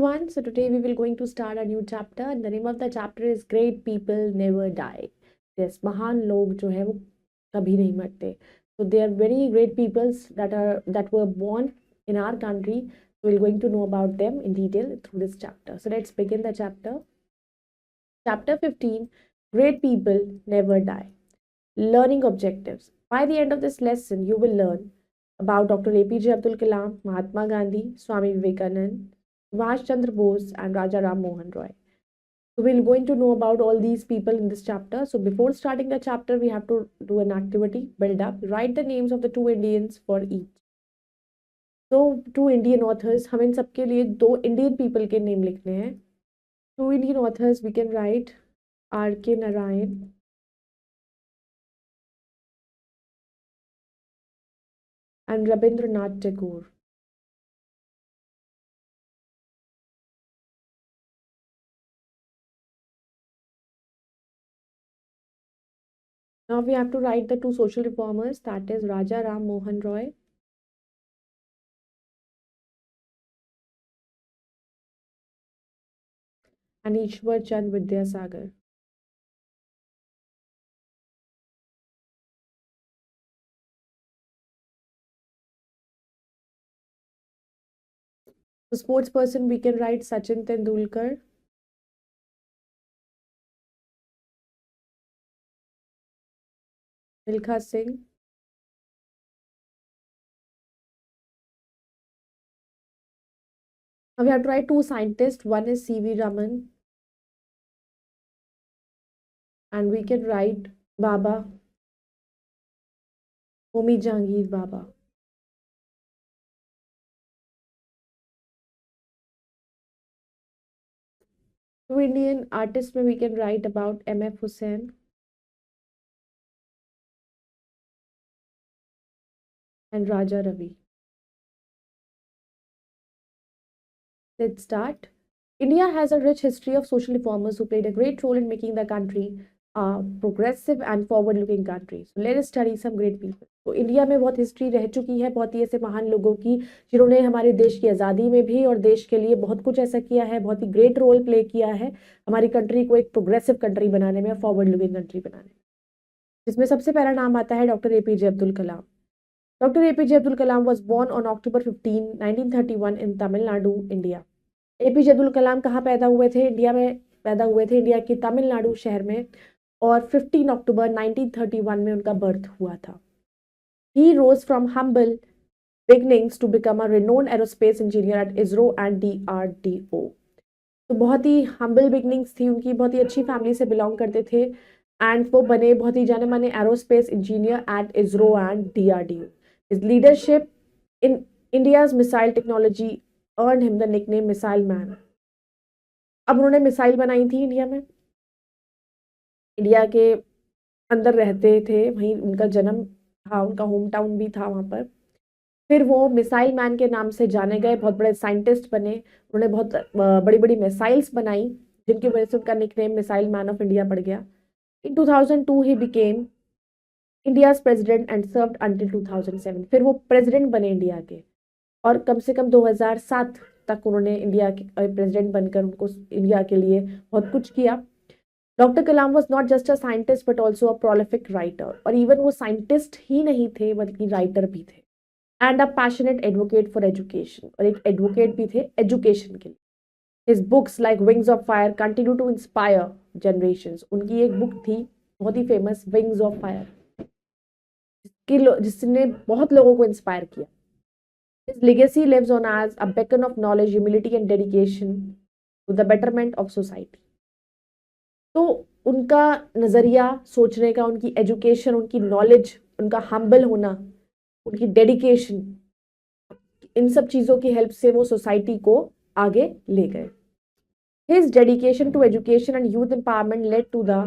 everyone. So today we will going to start a new chapter and the name of the chapter is Great People Never Die. Yes, महान लोग जो है वो कभी नहीं मरते. So there are very great peoples that were born in our country. So we're going to know about them in detail through this chapter. So let's begin the chapter. Chapter 15, Great People Never Die. Learning objectives. By the end of this lesson, you will learn about Dr. APJ Abdul Kalam, Mahatma Gandhi, Swami Vivekanand, Subhash Chandra Bose, and Raja Ram Mohan Roy. So we're going to know about all these people in this chapter. So before starting the chapter, we have to do an activity, build up, write the names of the two Indians for each. So two Indian authors, हम इन सबके लिए दो Indian people के name लिखने हैं. Two Indian authors we can write R.K. Narayan and Rabindranath Tagore. Now we have to write the two social reformers, that is Raja Ram Mohan Roy and Ishwar Chand Vidyasagar. The sports person we can write Sachin Tendulkar Milkha Singh Now we have to write two scientists. One is C.V. Raman and we can write Baba, Homi Jahangir Baba. Two Indian artists we can write about M.F. Hussain and Raja Ravi. Let's start. India has a rich history of social reformers who played a great role in making the country a progressive and forward-looking country. So let us study some great people. तो India में बहुत history रह चुकी है, बहुत ही ऐसे महान लोगों की जिन्होंने हमारे देश की आज़ादी में भी और देश के लिए बहुत कुछ ऐसा किया है, बहुत ही ग्रेट रोल प्ले किया है हमारी कंट्री को एक प्रोग्रेसिव कंट्री बनाने में, फॉरवर्ड लुकिंग कंट्री बनाने में. जिसमें सबसे पहला नाम आता है doctor APJ Abdul Kalam. Doctor APJ Abdul Kalam was born on October 15, 1931 in Tamil Nadu, India. APJ Abdul Kalam कहाँ पैदा हुए थे? इंडिया में पैदा हुए थे, इंडिया के तमिलनाडु शहर में, और 15 अक्टूबर 1931 में उनका बर्थ हुआ था. He rose from humble beginnings to become a renowned aerospace engineer at ISRO and DRDO. तो बहुत ही humble beginnings थी उनकी, बहुत ही अच्छी फैमिली से बिलोंग करते थे एंड वो बने बहुत ही जाने माने aerospace engineer at ISRO and DRDO. His leadership in India's missile technology earned him the nickname Missile Man. अब उन्होंने मिसाइल बनाई थी इंडिया में, इंडिया के अंदर रहते थे, वहीं उनका जन्म था, उनका होम टाउन भी था वहाँ पर. फिर वो मिसाइल मैन के नाम से जाने गए, बहुत बड़े साइंटिस्ट बने, उन्होंने बहुत बड़ी बड़ी मिसाइल्स बनाई जिनकी वजह से उनका nickname missile man of India पड़ गया. इन 2002 he became India's president and served until 2007. फिर वो प्रेसिडेंट बने इंडिया के और कम से कम 2007 तक उन्होंने इंडिया के प्रेसिडेंट बनकर उनको इंडिया के लिए बहुत कुछ किया. Doctor Kalam was not just a scientist but also a prolific writer. और इवन वो साइंटिस्ट ही नहीं थे बल्कि राइटर भी थे and a passionate advocate for education. और एक एडवोकेट भी थे एजुकेशन के लिए. His books like Wings of Fire continue to inspire generations. उनकी एक बुक थी बहुत ही फेमस, विंग्स ऑफ फायर, जिसने बहुत लोगों को इंस्पायर किया. His legacy lives on as a beacon of knowledge, humility and dedication to the betterment of society. तो उनका नज़रिया सोचने का, उनकी एजुकेशन, उनकी नॉलेज, उनका हम्बल होना, उनकी डेडिकेशन, इन सब चीज़ों की हेल्प से वो सोसाइटी को आगे ले गए. His dedication to education and youth empowerment led to the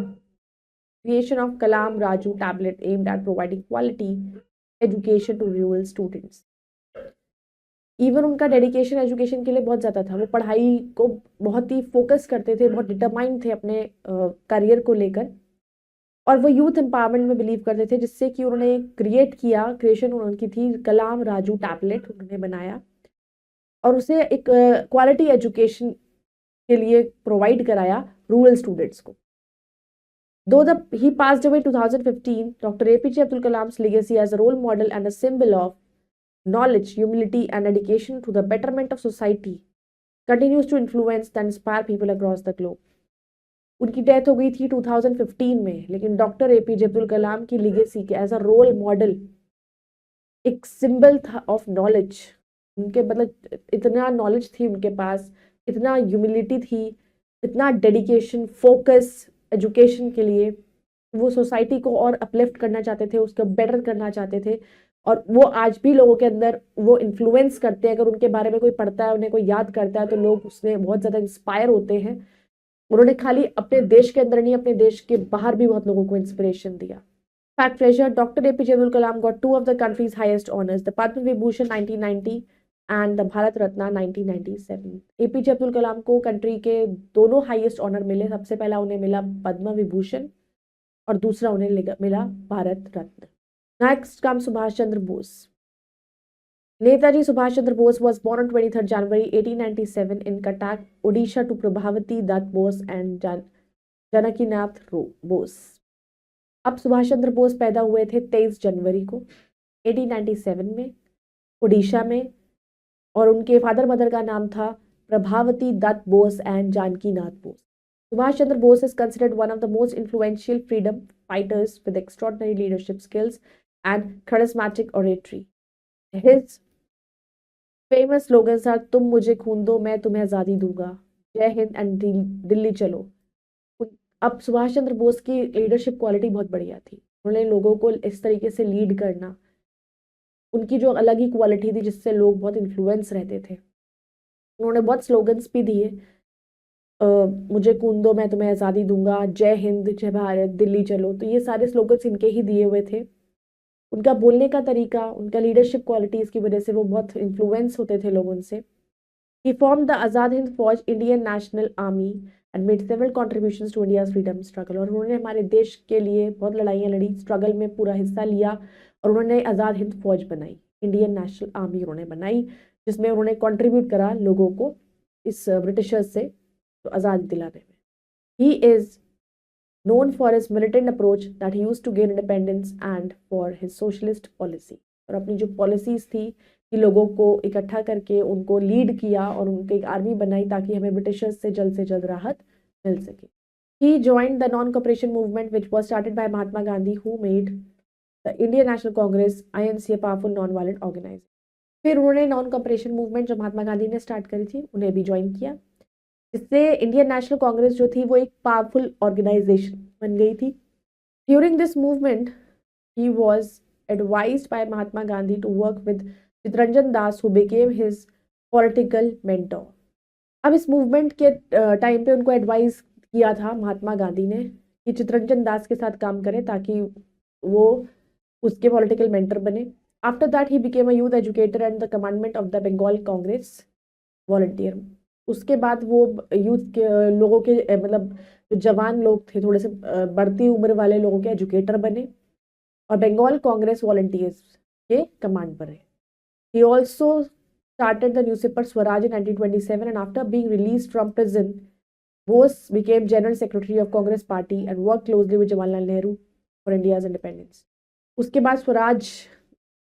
creation of Kalam Raju tablet aimed at providing quality education to rural students. Even उनका डेडिकेशन एजुकेशन के लिए बहुत ज़्यादा था, वो पढ़ाई को बहुत ही फोकस करते थे, बहुत डिटरमाइंड थे अपने करियर को लेकर, और वो यूथ एम्पावरमेंट में बिलीव करते थे, जिससे कि उन्होंने क्रिएशन उनकी थी कलाम राजू टैबलेट उन्होंने बनाया. और उसे एक क्वालिटी एजुकेशन के लिए प्रोवाइड कराया रूरल स्टूडेंट्स को. He passed away in 2015, Dr. APJ Abdul Kalam's legacy as a role model and a symbol of knowledge, humility, and dedication to the betterment of society continues to influence and inspire people across the globe. उनकी death हो गई थी 2015 में, लेकिन doctor APJ Abdul Kalam की legacy के as a role model एक symbol था ऑफ नॉलेज. उनके मतलब इतना नॉलेज थी उनके पास, इतना ह्यूमिलिटी थी, इतना डेडिकेशन, फोकस एजुकेशन के लिए. वो सोसाइटी को और अपलिफ्ट करना चाहते थे, उसको बेटर करना चाहते थे, और वो आज भी लोगों के अंदर वो इन्फ्लुएंस करते हैं. अगर उनके बारे में कोई पढ़ता है, उन्हें कोई याद करता है, तो लोग उससे बहुत ज़्यादा इंस्पायर होते हैं. उन्होंने खाली अपने देश के अंदर नहीं, अपने देश के बाहर भी बहुत लोगों को इंस्पिरेशन दिया. Fact treasure, Dr. APJ Abdul Kalam got two of the country's highest honors, the Padma Vibhushan 1990 and the Bharat Ratna 1997. APJ Abdul Kalam को कंट्री के दोनों हाईएस्ट ऑनर मिले. सबसे पहला उन्हें मिला पद्म विभूषण और दूसरा उन्हें मिला Bharat Ratna. Next come Subhash Chandra Bose. Netaji Subhash Chandra Bose was born on 23rd January 1897 in Cuttack, Odisha to Prabhavati Dutt Bose and Janakinath Bose. अब सुभाष चंद्र बोस पैदा हुए थे 23 जनवरी को 1897 में ओडिशा में, और उनके फादर मदर का नाम था Prabhavati Dutt Bose and Janaki Nath Bose. Subhash Chandra Bose is considered one of the most influential freedom fighters with extraordinary leadership skills and charismatic oratory. His famous slogans are तुम मुझे खून दो मैं तुम्हें आज़ादी दूंगा, जय हिंद एंड दिल्ली चलो. अब सुभाष चंद्र बोस की लीडरशिप क्वालिटी बहुत बढ़िया थी. उन्होंने लोगों को इस तरीके से लीड करना, उनकी जो अलग ही क्वालिटी थी जिससे लोग बहुत इन्फ्लुएंस रहते थे. उन्होंने बहुत स्लोगन्स भी दिए, मुझे खून दो मैं तुम्हें आज़ादी दूंगा, जय हिंद, जय भारत, दिल्ली चलो. तो ये सारे स्लोगन्स इनके ही दिए हुए थे. उनका बोलने का तरीका, उनका लीडरशिप क्वालिटीज़ की वजह से वो बहुत इन्फ्लुएंस होते थे लोग उनसे. He formed the Azad Hind Fauj, Indian National Army and made several contributions to India's freedom struggle. और उन्होंने हमारे देश के लिए बहुत लड़ाइयाँ लड़ी, स्ट्रगल में पूरा हिस्सा लिया, और उन्होंने आज़ाद हिंद फौज बनाई, इंडियन नेशनल आर्मी उन्होंने बनाई, जिसमें उन्होंने कंट्रीब्यूट करा लोगों को इस ब्रिटिशर्स से तो आज़ादी दिलाने में. He is known for his militant approach that he used to gain independence and for his socialist policy. और अपनी जो पॉलिसीज थी कि लोगों को इकट्ठा करके उनको लीड किया और उनको एक आर्मी बनाई ताकि हमें ब्रिटिशर्स से जल्द राहत मिल सके. He joined the non-cooperation movement which was started by Mahatma Gandhi, who made the Indian National Congress INC a powerful non-violent organization. फिर उन्होंने नॉन कॉपरेशन मूवमेंट जो महात्मा गांधी ने स्टार्ट करी थी उन्हें भी ज्वाइन किया, जिससे इंडियन नेशनल कांग्रेस जो थी वो एक पावरफुल ऑर्गेनाइजेशन बन गई थी. During this movement he was advised by Mahatma Gandhi to work with Chittaranjan Das who became his political mentor. अब इस मूवमेंट के टाइम पे उनको एडवाइस किया था महात्मा गांधी ने कि चितरंजन दास के साथ काम करें ताकि वो उसके पॉलिटिकल मेंटर बने. After that he became a youth educator and the commandment of the Bengal Congress volunteer. उसके बाद वो यूथ के लोगों के मतलब जो जवान लोग थे, थोड़े से बढ़ती उम्र वाले लोगों के एजुकेटर बने और बंगाल कांग्रेस वॉलंटियर्स के कमांड पर रहे. He also started the newspaper Swaraj in 1927, and after being released from prison, Bose became General Secretary of Congress Party and worked closely with Jawaharlal Nehru for India's independence. उसके बाद Swaraj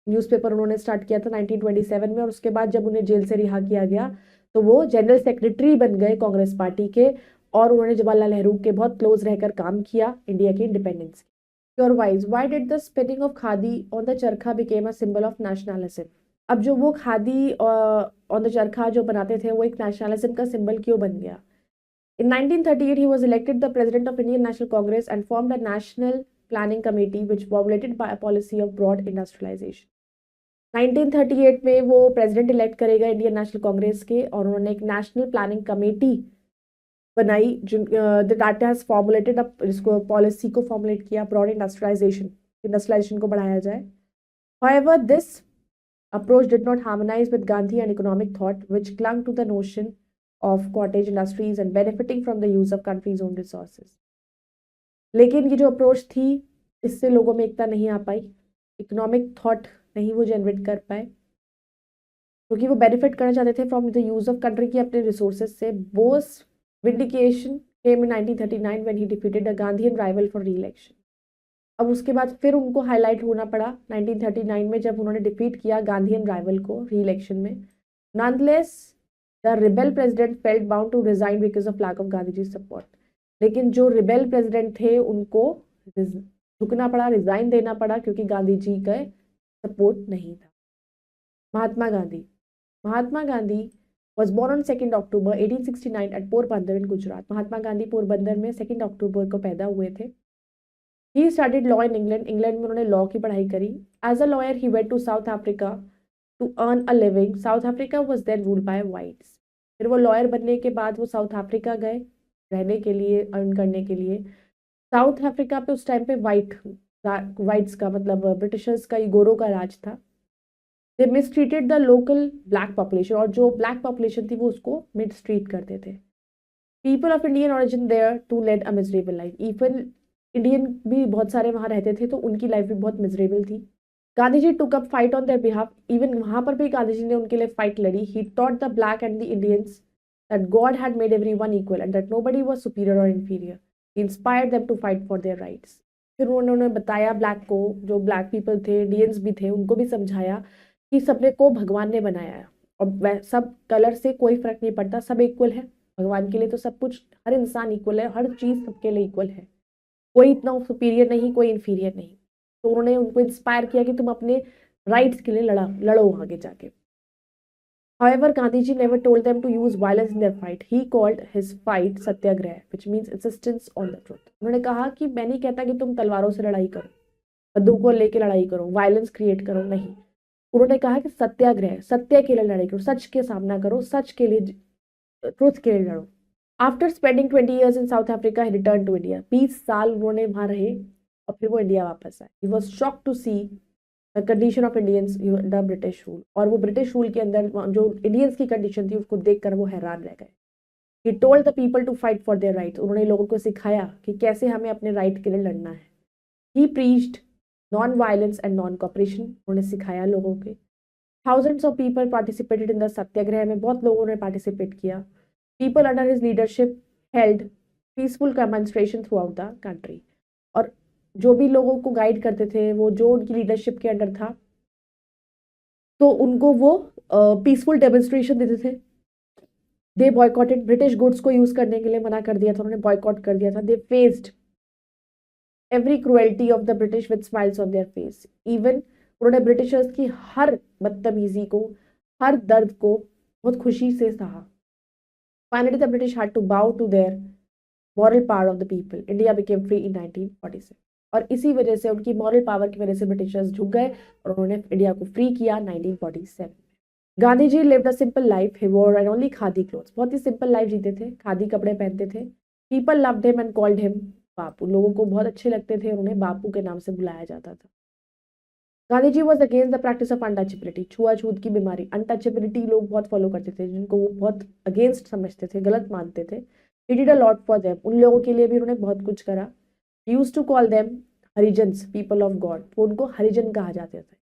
newspaper उन्होंने start किया था 1927 में, और उसके बाद जब उन्हें जेल से रिहा किया गया तो वो जनरल सेक्रेटरी बन गए कांग्रेस पार्टी के, और उन्होंने जवाहरलाल नेहरू के बहुत क्लोज रहकर काम किया इंडिया के independence. Your wise, why did the spinning of khadi on the charkha became a symbol of nationalism? अब जो वो खादी ऑन द चरखा जो बनाते थे वो एक नेशनलिज्म का सिंबल क्यों बन गया? In 1938 he was elected the president of Indian National Congress and formed a national planning committee which formulated by a policy of broad industrialization. 1938 में वो प्रेसिडेंट इलेक्ट करेगा इंडियन नेशनल कांग्रेस के, और उन्होंने एक नेशनल प्लानिंग कमेटी बनाई that has formulated up, इसको policy को फॉर्मुलेट किया ब्रॉड इंडस्ट्रियलाइजेशन को बढ़ाया जाए. However, this approach did not harmonize with Gandhian economic thought, which clung to the notion of cottage industries and benefiting from the use of country's own resources. लेकिन ये जो approach थी इससे लोगों में एकता नहीं आ पाई, इकोनॉमिक थॉट नहीं वो जनरेट कर पाए, क्योंकि वो बेनिफिट करना चाहते थे from the use of country की अपने रिसोर्सेज से। Bose vindication came in 1939 when he defeated a Gandhian rival for री इलेक्शन। अब उसके बाद फिर उनको हाईलाइट होना पड़ा 1939 में, जब उन्होंने डिफीट किया गांधीयन राइवल को री इलेक्शन में। Nonetheless the rebel president felt bound to resign because of lack of Gandhi ji support. लेकिन जो रिबेल प्रेसिडेंट थे उनको झुकना पड़ा, रिजाइन देना पड़ा, क्योंकि गांधी जी का सपोर्ट नहीं था। Mahatma Gandhi. Mahatma Gandhi was born on 2nd October 1869 at Porbandar इन गुजरात। महात्मा गांधी पोरबंदर में 2 अक्टूबर को पैदा हुए थे। He studied law in England. England में उन्होंने लॉ की पढ़ाई करी। As a lawyer he went to South Africa to earn a living. South Africa was then ruled by whites. फिर वो लॉयर बनने के बाद वो साउथ अफ्रीका गए रहने के लिए, अर्न करने के लिए। साउथ अफ्रीका पे उस टाइम पे वाइट्स का मतलब ब्रिटिशर्स का, गोरों का राज था। दे mistreated the local black population, और जो ब्लैक पॉपुलेशन थी वो उसको मिसट्रीट करते थे। People of Indian origin there to led a miserable life. Even Indian भी बहुत सारे वहां रहते थे, तो उनकी लाइफ भी बहुत मिजरेबल थी। Gandhi ji took up fight on their behalf. Even वहां पर भी गांधी जी ने उनके लिए फाइट लड़ी। He taught the black and the Indians that God had made everyone equal and that nobody was superior और inferior. He inspired them to fight for their rights. फिर उन्होंने बताया ब्लैक को, जो ब्लैक पीपल थे, Indians भी थे, उनको भी समझाया कि सबने को भगवान ने बनाया है और सब कलर से कोई फर्क नहीं पड़ता, सब इक्वल है। भगवान के लिए तो सब कुछ, हर इंसान इक्वल है, हर चीज सबके लिए इक्वल है, कोई इतना सुपीरियर नहीं, कोई इंफीरियर नहीं। तो उन्होंने उनको इंस्पायर किया कि तुम अपने राइट्स के लिए लड़ो आगे जाके। However, Gandhiji never told them to use violence in their fight. He called his fight Satyagraha, which means insistence on the truth. उन्होंने कहा कि मैं नहीं कहता कि तुम तलवारों से लड़ाई करो, बंदूकों लेके लड़ाई करो, वायलेंस क्रिएट करो, नहीं। उन्होंने कहा कि सत्याग्रह, सत्य के लिए लड़ाई करो, सच के सामना करो, सच के लिए, ट्रुथ के लिए लड़ो। After spending 20 years in South Africa he return to India. 20 साल उन्होंने वहां रहे और फिर वो इंडिया वापस आए। He was shock to see the condition of Indians the British rule. और वो ब्रिटिश रूल के अंदर जो इंडियंस की कंडीशन थी उसको देखकर वो हैरान रह गए। He told the people to fight for their rights. उन्होंने लोगों को सिखाया कि कैसे हमें अपने राइट के लिए लड़ना है। He preached nonviolence and noncooperation. उन्होंने सिखाया लोगों के। Thousands of people participated in the satyagraha में, बहुत लोगों ने पार्टिसिपेट किया। People under his leadership held peaceful demonstration throughout the country. और जो भी लोगों को गाइड करते थे, वो जो उनकी लीडरशिप के अंडर था, तो उनको वो पीसफुल डेमोन्स्ट्रेशन देते थे। दे बॉयकॉटेड, ब्रिटिश गुड्स को यूज करने के लिए मना कर दिया था, उन्होंने बॉयकॉट कर दिया था। दे faced every cruelty of the British with smiles on their face. Even उन्होंने ब्रिटिशर्स की हर बदतमीजी को, हर दर्द को बहुत खुशी से सहा। Finally, the British had to bow to their moral power of the people. India became free in 1947. और इसी वजह से, उनकी मॉरल पावर की वजह से ब्रिटिशर्स झुक गए और उन्होंने इंडिया को फ्री किया 1947। Gandhi ji lived a simple life. ही वोर एंड ओनली खादी क्लोथ्स। बहुत ही सिंपल लाइफ जीते थे, खादी कपड़े पहनते थे। People loved him and called him Bapu. लोगों को बहुत अच्छे लगते थे और उन्हें बापू के नाम से बुलाया जाता था। Gandhi ji was against the practice of untouchability. छुआछूत की बीमारी, अनटचेबिलिटी लोग बहुत फॉलो करते थे, जिनको वो बहुत अगेंस्ट समझते थे, गलत मानते थे। He did a lot for them. उन लोगों के लिए भी उन्होंने बहुत कुछ करा। Used to call them Harijans, people of God. वो उनको हरिजन कहा जाते थे,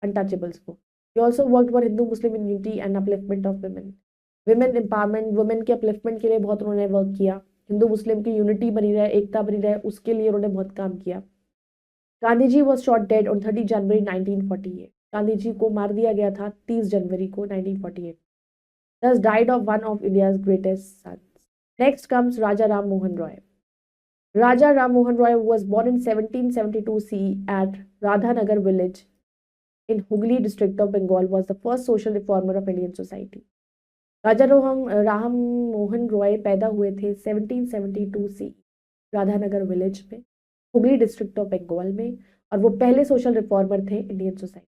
अनटचेबल्स को। He also worked for Hindu Muslim unity and upliftment of women. Women empowerment, women के अपलिफ्टमेंट के लिए बहुत उन्होंने वर्क किया। हिंदू मुस्लिम की यूनिटी बनी रहे, एकता बनी रहे, उसके लिए उन्होंने बहुत काम किया। Gandhi ji was shot dead on 30 जनवरी 1948। गांधी जी को मार दिया गया था 30 जनवरी को 1948। Thus died of one of India's greatest sons. Next comes Raja Ram Mohan Roy. Raja Ram Mohan Roy was born in 1772 CE at Radhanagar village in Hooghly district of Bengal. Was the first social reformer of Indian society. राजा राम मोहन रॉय पैदा हुए थे 1772 से Radhanagar village में, Hooghly district of Bengal में, और वो पहले social reformer थे Indian society.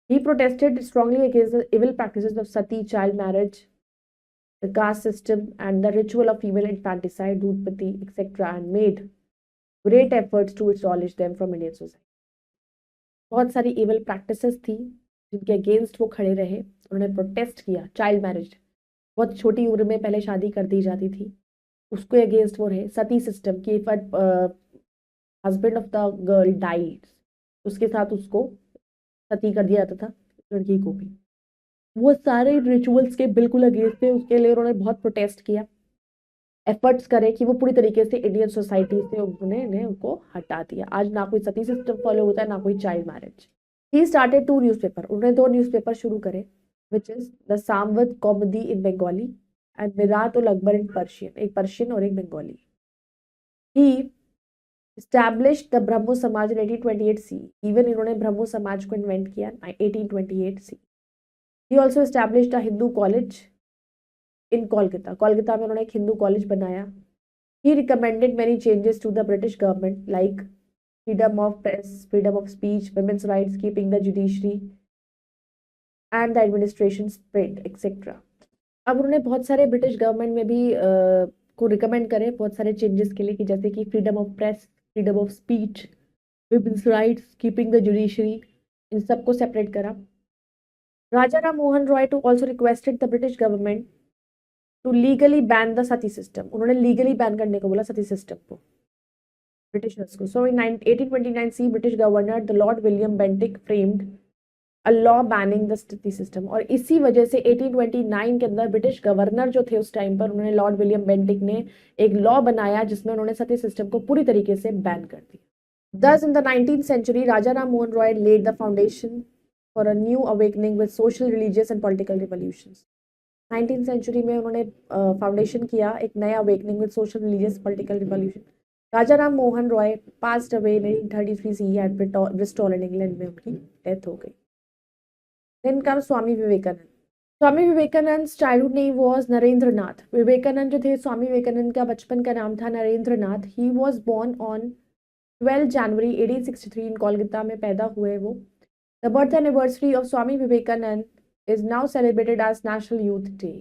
He protested strongly against the evil practices of sati, child marriage, the caste system and the ritual of female infanticide, दूधपति etcetera, and made great efforts to abolish them from Indian society. बहुत सारी evil practices थी जिनके against वो खड़े रहे, उन्होंने protest किया। चाइल्ड मैरिज, बहुत छोटी उम्र में पहले शादी कर दी जाती थी, उसके अगेंस्ट वो रहे। सती सिस्टम की, husband of the girl died, उसके साथ उसको सती कर दिया जाता था, लड़की को भी। वो सारे रिचुअल्स के बिल्कुल अगेंस्ट थे, उसके लिए उन्होंने बहुत प्रोटेस्ट किया, एफर्ट्स करे कि वो पूरी तरीके से इंडियन सोसाइटी से उन्होंने उनको हटा दिया। आज ना कोई सती सिस्टम फॉलो होता है, ना कोई child marriage. He started two newspaper, उन्होंने 2 न्यूज़पेपर शुरू करे, which is the Sambad Kaumudi in Bengali and Mirat ul Akbar in Persian, एक पर्शियन और एक बंगाली। ही established the ब्रह्मो समाज in 1828 सी, इवन इन्होंने ब्रह्मो समाज को इन्वेंट किया 1828 सी। He also established a Hindu college in Kolkata, Kolkata में उन्होंने एक हिंदू कॉलेज बनाया। He recommended many changes to the British government like freedom of press, freedom of speech, women's rights, keeping the judiciary and the administration spread etc. अब उन्होंने बहुत सारे British government में भी को रिकमेंड करे बहुत सारे चेंजेस के लिए, कि जैसे कि freedom of press, freedom of speech, women's rights, keeping the judiciary, इन सबको सेपरेट करा। Raja Ram Mohan Roy too also requested the British government to legally ban the sati system, उन्होंने लीगली बैन करने को बोला सती सिस्टम को ब्रिटिशर्स को। सो इन 1829 सी British governor the Lord William Bentinck framed a law banning the sati system, और इसी वजह से 1829 के अंदर ब्रिटिश गवर्नर जो थे उस टाइम पर, उन्होंने लॉर्ड विलियम बेंटिक ने एक लॉ बनाया जिसमें उन्होंने सती सिस्टम को पूरी तरीके से बैन कर दिया। Thus, in the 19th century, Raja Ram Mohan Roy laid the foundation for a new awakening with social, religious and political revolutions. 19th century में उन्होंने फाउंडेशन किया एक नया awakening with social, religious, political revolution. Raja Ram Mohan Roy passed away in 1833 CE at Bristol in England में उनकी death हो गई। Then comes Swami Vivekananda. Swami Vivekananda childhood name was Narendra Nath. Vivekananda जो थे, स्वामी विवेकानंद का बचपन का नाम था Narendra Nath. He was born on 12 January 1863 in Kolkata में पैदा हुए वो। The birth anniversary of Swami Vivekananda is now celebrated as national youth day.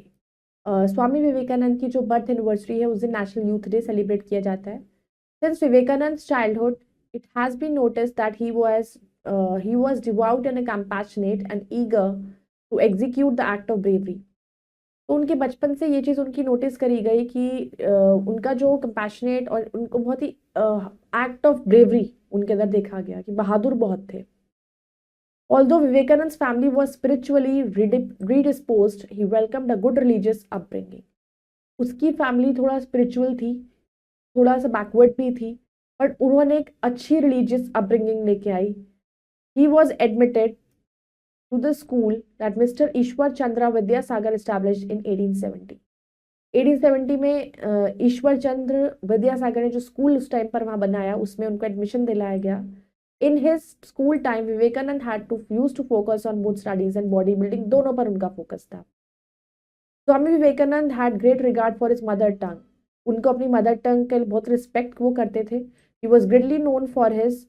Swami Vivekananda की जो बर्थ एनिवर्सरी है उस दिन नेशनल यूथ डे सेलिब्रेट किया जाता है। Since Vivekananda childhood it has been notice that he was devout and compassionate and eager to execute the act of bravery. तो उनके बचपन से ये चीज़ उनकी नोटिस करी गई कि उनका जो कंपैशनेट और उनको बहुत ही एक्ट ऑफ ब्रेवरी उनके अंदर देखा गया कि बहादुर बहुत थे। Although Vivekananda's family was spiritually predisposed, he welcomed a good religious upbringing. उसकी फैमिली थोड़ा स्पिरिचुअल थी, थोड़ा सा बैकवर्ड भी थी, बट उन्होंने एक अच्छी रिलीजियस अपब्रिंगिंग लेके आई। He was admitted to the school that Mr. Ishwar Chandra Vidyasagar established in 1870. 1870 में ईश्वर चंद्र विद्यासागर ने जो स्कूल उस टाइम पर वहां बनाया उसमें उनको एडमिशन दिलाया गया। In his school time Vivekananda had to use to focus on both studies and body building, दोनों पर उनका फोकस था। Swami Vivekananda had great regard for his mother tongue, उनको अपनी मदर टंग के बहुत रिस्पेक्ट वो करते थे। He was greatly known for his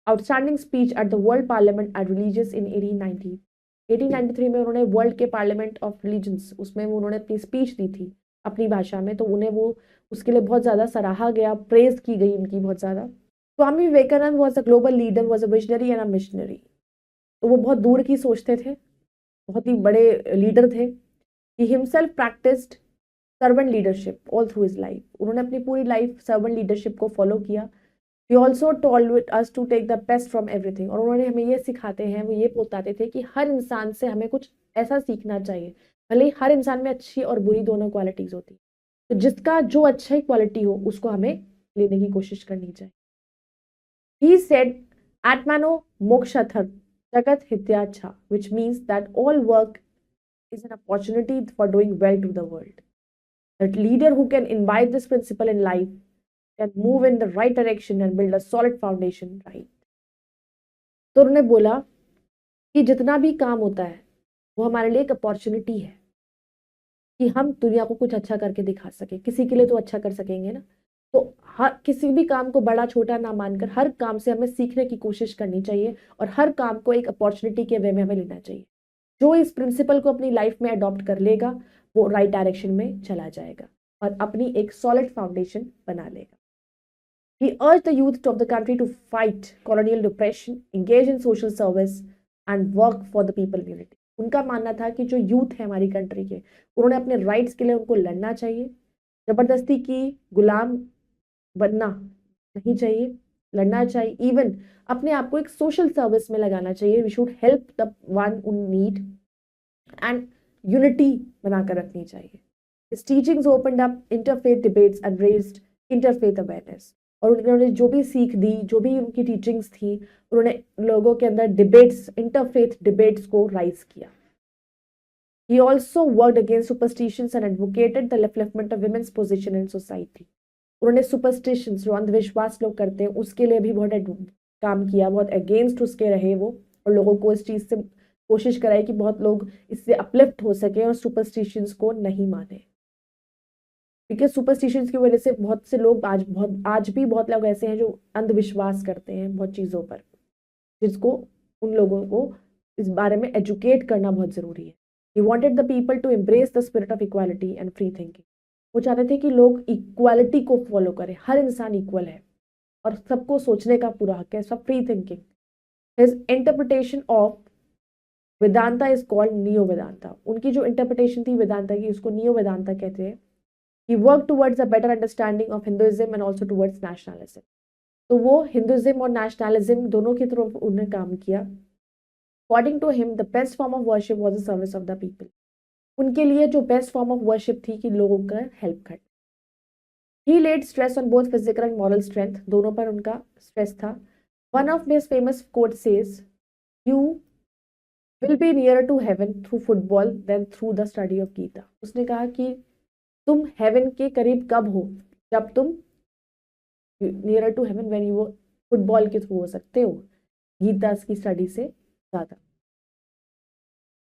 outstanding speech at the world parliament at religious in 1893 में उन्होंने वर्ल्ड के पार्लियामेंट ऑफ रिलीजन्स उसमें उन्होंने अपनी स्पीच दी थी अपनी भाषा में, तो उन्हें वो उसके लिए बहुत ज़्यादा सराहा गया, प्रेज की गई उनकी बहुत ज़्यादा। Swami Vivekananda was a global leader, was a visionary and a missionary. तो वो बहुत दूर की सोचते थे, बहुत ही बड़े लीडर थे। He himself practised servant leadership all through his life, उन्होंने अपनी पूरी लाइफ सर्वेंट लीडरशिप को फॉलो किया। He also told us to take the best from everything, और उन्होंने हमें ये सिखाते हैं, वो ये बताते थे कि हर इंसान से हमें कुछ ऐसा सीखना चाहिए, भले ही हर इंसान में अच्छी और बुरी दोनों क्वालिटीज होती, तो जिसका जो अच्छी क्वालिटी हो उसको हमें लेने की कोशिश करनी चाहिए। He said, Atmano mokshathar jagat hityacha, which means that all work is an opportunity for doing well to the world. That leader who can imbibe this principle in life can move in the right direction and build a solid foundation, right? तो उन्होंने बोला कि जितना भी काम होता है वो हमारे लिए एक अपॉर्चुनिटी है कि हम दुनिया को कुछ अच्छा करके दिखा सके, किसी के लिए तो अच्छा कर सकेंगे ना। तो हर किसी भी काम को बड़ा छोटा ना मानकर हर काम से हमें सीखने की कोशिश करनी चाहिए और हर काम को एक अपॉर्चुनिटी के वे में हमें लेना चाहिए। जो इस प्रिंसिपल को अपनी लाइफ में अडॉप्ट कर लेगा वो राइट डायरेक्शन में चला जाएगा और अपनी एक सॉलिड फाउंडेशन बना लेगा। He urged the youth of the country to fight colonial repression, engage in social service and work for the people unity. उनका मानना था कि जो यूथ है हमारी कंट्री के, उन्होंने अपने राइट्स के लिए उनको लड़ना चाहिए, जबरदस्ती की गुलाम बनना नहीं चाहिए, लड़ना चाहिए, इवन अपने आप को एक सोशल सर्विस में लगाना चाहिए। We should help the one in need and unity बनाकर रखनी चाहिए। His teachings opened up interfaith debates and raised interfaith awareness. और उन्होंने जो भी सीख दी, जो भी उनकी टीचिंग्स थी, उन्होंने लोगों के अंदर डिबेट्स, इंटरफेथ डिबेट्स को राइज किया। He also worked against superstitions and advocated the upliftment of women's position in society. उन्होंने सुपरस्टिशंस, जो अंधविश्वास लोग करते हैं, उसके लिए भी बहुत काम किया, बहुत अगेंस्ट उसके रहे वो, और लोगों को इस चीज से कोशिश कराई कि बहुत लोग इससे अपलिफ्ट हो सके और सुपरस्टिशंस को नहीं माने। क्योंकि सुपरस्टिशंस की वजह से बहुत से लोग आज भी बहुत लोग ऐसे हैं जो अंधविश्वास करते हैं बहुत चीज़ों पर, जिसको उन लोगों को इस बारे में एजुकेट करना बहुत ज़रूरी है। He wanted the people to embrace the spirit of equality and free thinking. वो चाहते थे कि लोग इक्वालिटी को फॉलो करें, हर इंसान इक्वल है और सबको सोचने का पूरा हक है, सब free thinking. His interpretation of Vedanta is called neo Vedanta. उनकी जो इंटरप्रिटेशन थी वेदांता की, उसको नियो वेदांता कहते हैं। He worked towards a better understanding of Hinduism and also towards nationalism. तो वो हिंदुइज्म और नेशनलिज्म दोनों की तरफ उन्होंने काम किया। According to him, the best form of worship was the service of the people. उनके लिए जो बेस्ट फॉर्म ऑफ वर्शिप थी कि लोगों का हेल्प करना। He laid stress on both physical and moral strength, दोनों पर उनका स्ट्रेस था। One of his famous quotes says, "You will be nearer to heaven through football than through the study of Gita." उसने कहा कि तुम haven के करीब कब हो, जब तुम nearer to heaven when you football के थ्रू हो सकते हो, गीता की स्टडी से ज्यादा।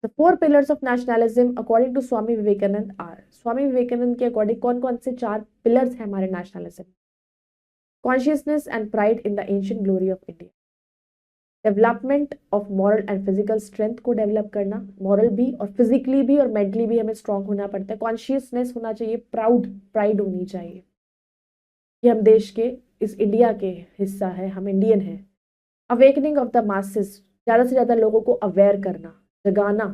The 4 pillars of nationalism according to Swami Vivekananda are. Swami Vivekananda के अकॉर्डिंग कौन कौन से 4 पिलर्स हैं हमारे nationalism? Consciousness and pride in the ancient glory of India, development of moral and physical strength को डेवलप करना, मॉरल भी और फिजिकली भी और मेंटली भी हमें स्ट्रांग होना पड़ता है। कॉन्शियसनेस होना चाहिए, प्राइड होनी चाहिए कि हम देश के, इस इंडिया के हिस्सा है, हम इंडियन हैं। अवेकनिंग ऑफ द मासेस, ज़्यादा से ज़्यादा लोगों को अवेयर करना, जगाना।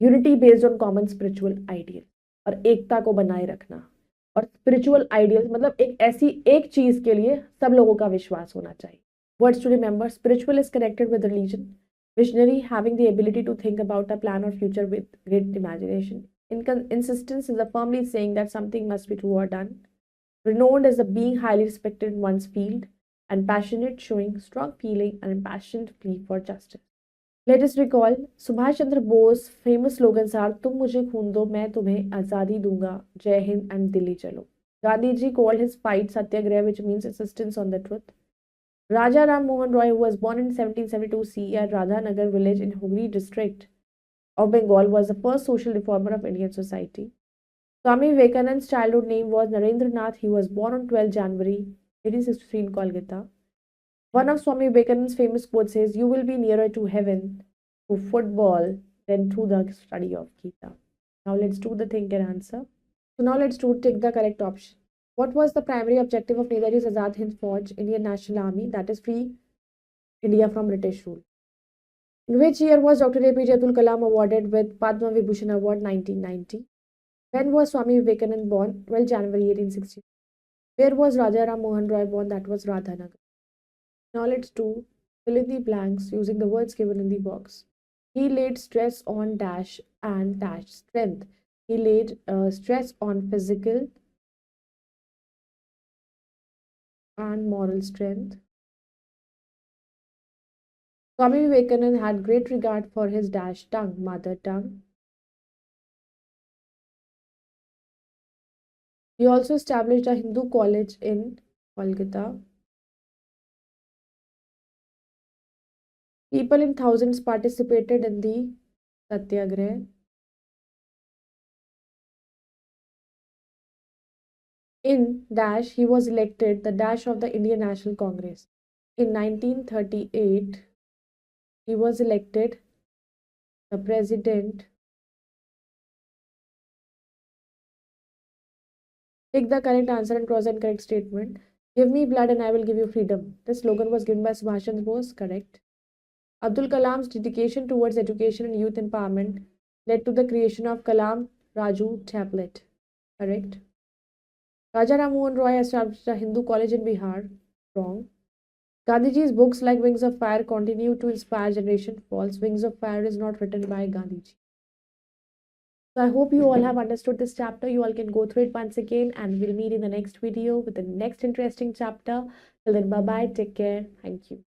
Unity based on common spiritual ideal, और एकता को बनाए रखना। और स्पिरिचुअल आइडियल मतलब एक ऐसी एक चीज़ के लिए सब लोगों का विश्वास होना चाहिए। Words to remember: spiritual is connected with religion. Visionary, having the ability to think about a plan or future with great imagination. Insistence is a firmly saying that something must be true or done. Renowned is a being highly respected in one's field. And passionate, showing strong feeling and impassioned plea for justice. Let us recall Subhash Chandra Bose famous slogans are तुम मुझे खून दो मैं तुम्हें आज़ादी दूंगा, जय Hind and Delhi चलो. Gandhi ji called his fight Satyagraha, which means insistence on the truth. Raja Ram Mohan Roy, who was born in 1772 CE at Radhanagar village in Hooghly district of Bengal, was the first social reformer of Indian society. Swami Vivekananda's childhood name was Narendranath. He was born on 12 January 1863 in Kolkata. One of Swami Vivekananda's famous quotes says, "You will be nearer to heaven through football than through the study of Gita." Now let's do the think and answer. So now let's take the correct option. What was the primary objective of Netaji's Azad Hind Fauj, Indian National Army, that is free India from British rule? In which year was Dr. APJ Abdul Kalam awarded with Padma Vibhushan Award 1990? When was Swami Vivekananda born? 12 January 1860. Where was Raja Ram Mohan Roy born? That was Radhanagar. Now let's do fill in the blanks using the words given in the box. He laid stress on dash and dash strength. He laid stress on physical and moral strength. Swami Vivekananda had great regard for his dash tongue, mother tongue. He also established a Hindu college in Kolkata. People in thousands participated in the Satyagraha. In dash, he was elected the dash of the Indian National Congress. In 1938, he was elected the president. Pick the correct answer and cross the incorrect statement. Give me blood and I will give you freedom. This slogan was given by Subhash Chandra Bose. Correct. Abdul Kalam's dedication towards education and youth empowerment led to the creation of Kalam Raju Tablet. Correct. Raja Ram Mohan Roy established a Hindu college in Bihar. Wrong. Gandhiji's books like Wings of Fire continue to inspire generation. False. Wings of Fire is not written by Gandhiji. So I hope you all have understood this chapter. You all can go through it once again, and we'll meet in the next video with the next interesting chapter. Till then, bye bye. Take care. Thank you.